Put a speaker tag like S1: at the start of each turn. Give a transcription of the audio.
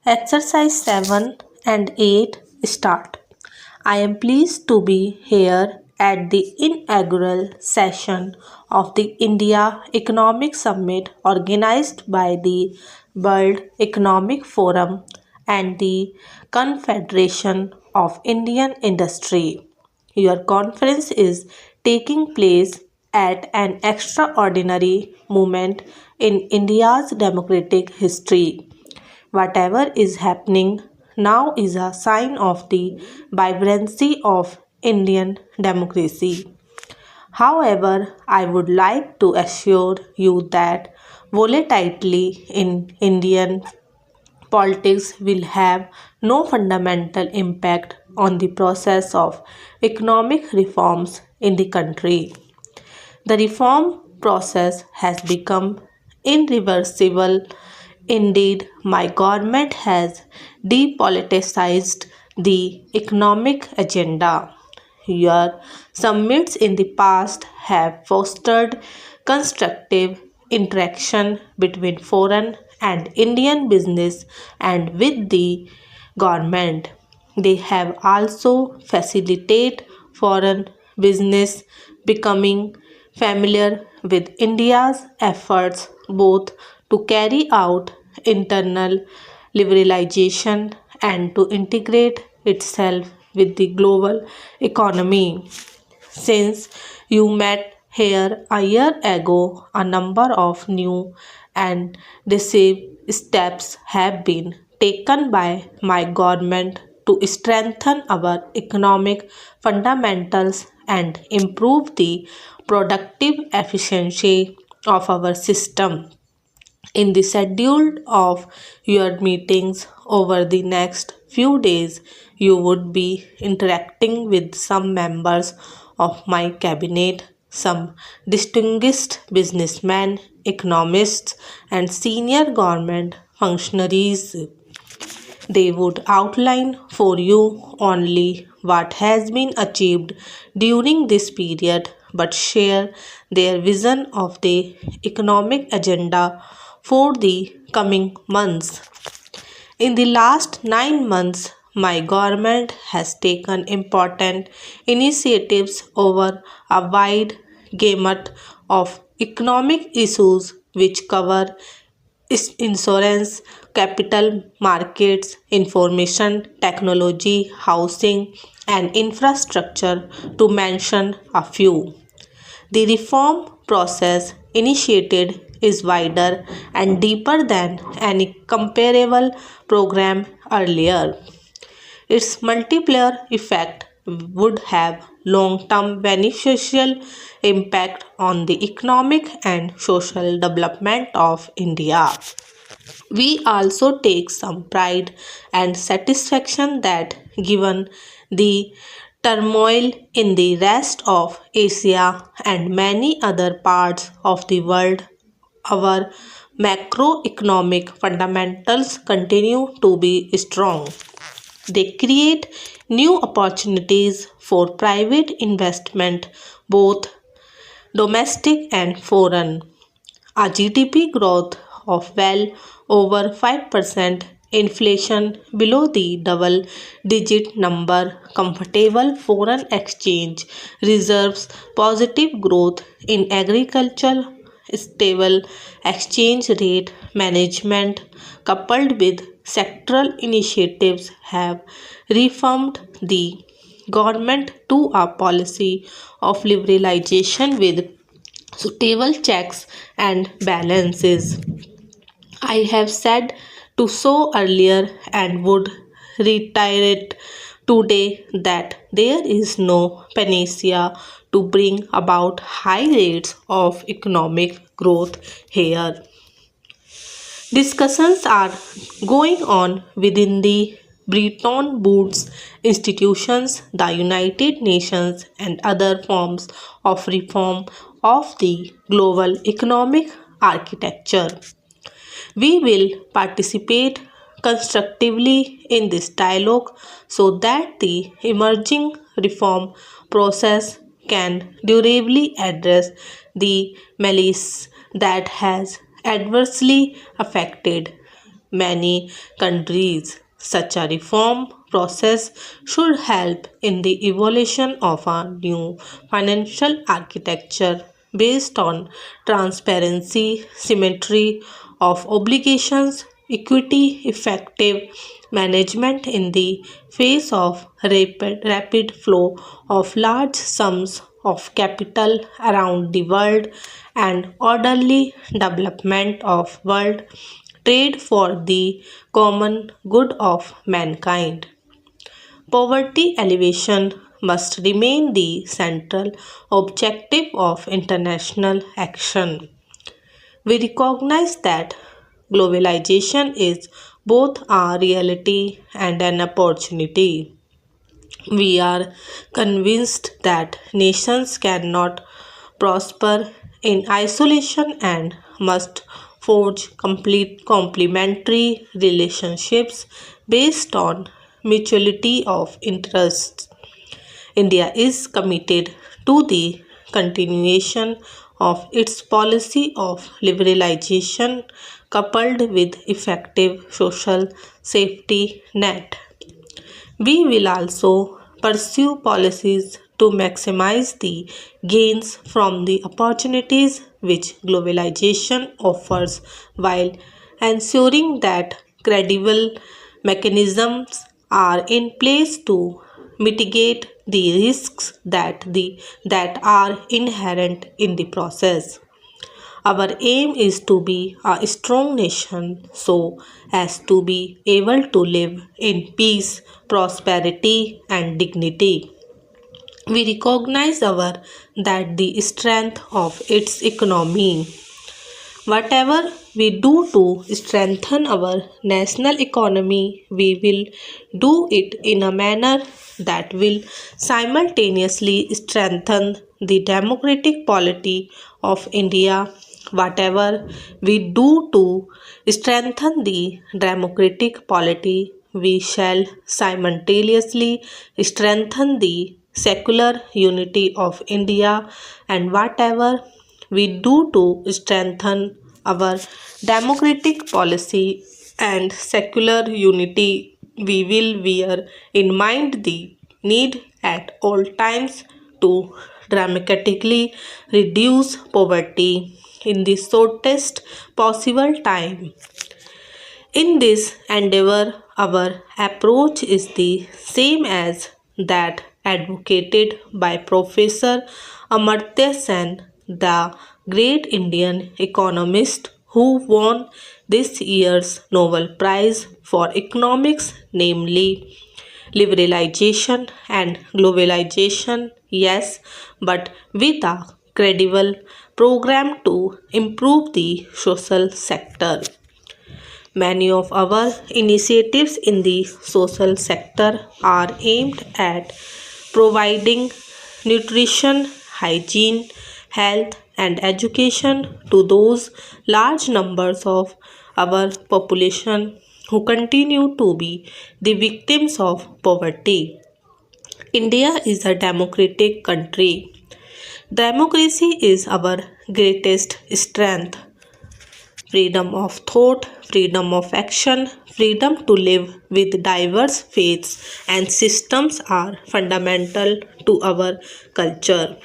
S1: Exercise 7 and 8 start. I am pleased to be here at the inaugural session of the India Economic Summit organized by the World Economic Forum and the Confederation of Indian Industry. Your conference is taking place at an extraordinary moment in India's democratic history. Whatever is happening now is a sign of the vibrancy of Indian democracy. However, I would like to assure you that volatility in Indian politics will have no fundamental impact on the process of economic reforms in the country. The reform process has become irreversible. Indeed, my government has depoliticized the economic agenda. Your summits in the past have fostered constructive interaction between foreign and Indian business and with the government. They have also facilitated foreign business becoming familiar with India's efforts both to carry out internal liberalization and to integrate itself with the global economy. Since you met here a year ago, a number of new and decisive steps have been taken by my government to strengthen our economic fundamentals and improve the productive efficiency of our system. In the schedule of your meetings over the next few days, you would be interacting with some members of my cabinet, some distinguished businessmen, economists, and senior government functionaries. They would outline for you only what has been achieved during this period but share their vision of the economic agenda for the coming months. In the last 9 months, my government has taken important initiatives over a wide gamut of economic issues which cover insurance, capital markets, information technology, housing, and infrastructure, to mention a few. The reform process initiated is wider and deeper than any comparable program earlier. Its multiplier effect would have long-term beneficial impact on the economic and social development of India. We also take some pride and satisfaction that, given the turmoil in the rest of Asia and many other parts of the world, our macroeconomic fundamentals continue to be strong. They create new opportunities for private investment, both domestic and foreign. A GDP growth of well over 5%, inflation below the double digit number, comfortable foreign exchange reserves, positive growth in agriculture, stable exchange rate management, coupled with sectoral initiatives, have reformed the government to a policy of liberalization with suitable checks and balances. I have said to so earlier and would reiterate today that there is no panacea to bring about high rates of economic growth here. Discussions are going on within the Bretton Woods institutions, the United Nations, and other forms of reform of the global economic architecture. We will participate constructively in this dialogue so that the emerging reform process can durably address the malaise that has adversely affected many countries. Such a reform process should help in the evolution of a new financial architecture based on transparency, symmetry of obligations, equity, effective management in the face of rapid flow of large sums of capital around the world and orderly development of world trade for the common good of mankind. Poverty alleviation must remain the central objective of international action. We recognize that globalization is both a reality and an opportunity. We are convinced that nations cannot prosper in isolation and must forge complete complementary relationships based on mutuality of interests. India is committed to the continuation of its policy of liberalization coupled with effective social safety net. We will also pursue policies to maximize the gains from the opportunities which globalization offers while ensuring that credible mechanisms are in place to mitigate the risks that are inherent in the process. Our aim is to be a strong nation so as to be able to live in peace, prosperity, and dignity. We recognize our that the strength of its economy. Whatever we do to strengthen our national economy, we will do it in a manner that will simultaneously strengthen the democratic polity of India. Whatever we do to strengthen the democratic polity, we shall simultaneously strengthen the secular unity of India, and whatever we do to strengthen our democratic policy and secular unity, we will bear in mind the need at all times to dramatically reduce poverty in the shortest possible time. In this endeavor, our approach is the same as that advocated by Professor Amartya Sen, the great Indian economist who won this year's Nobel Prize for Economics, namely liberalization and globalization, yes, but with a credible program to improve the social sector. Many of our initiatives in the social sector are aimed at providing nutrition, hygiene, health, and education to those large numbers of our population who continue to be the victims of poverty. India is a democratic country. Democracy is our greatest strength. Freedom of thought, freedom of action, freedom to live with diverse faiths and systems are fundamental to our culture.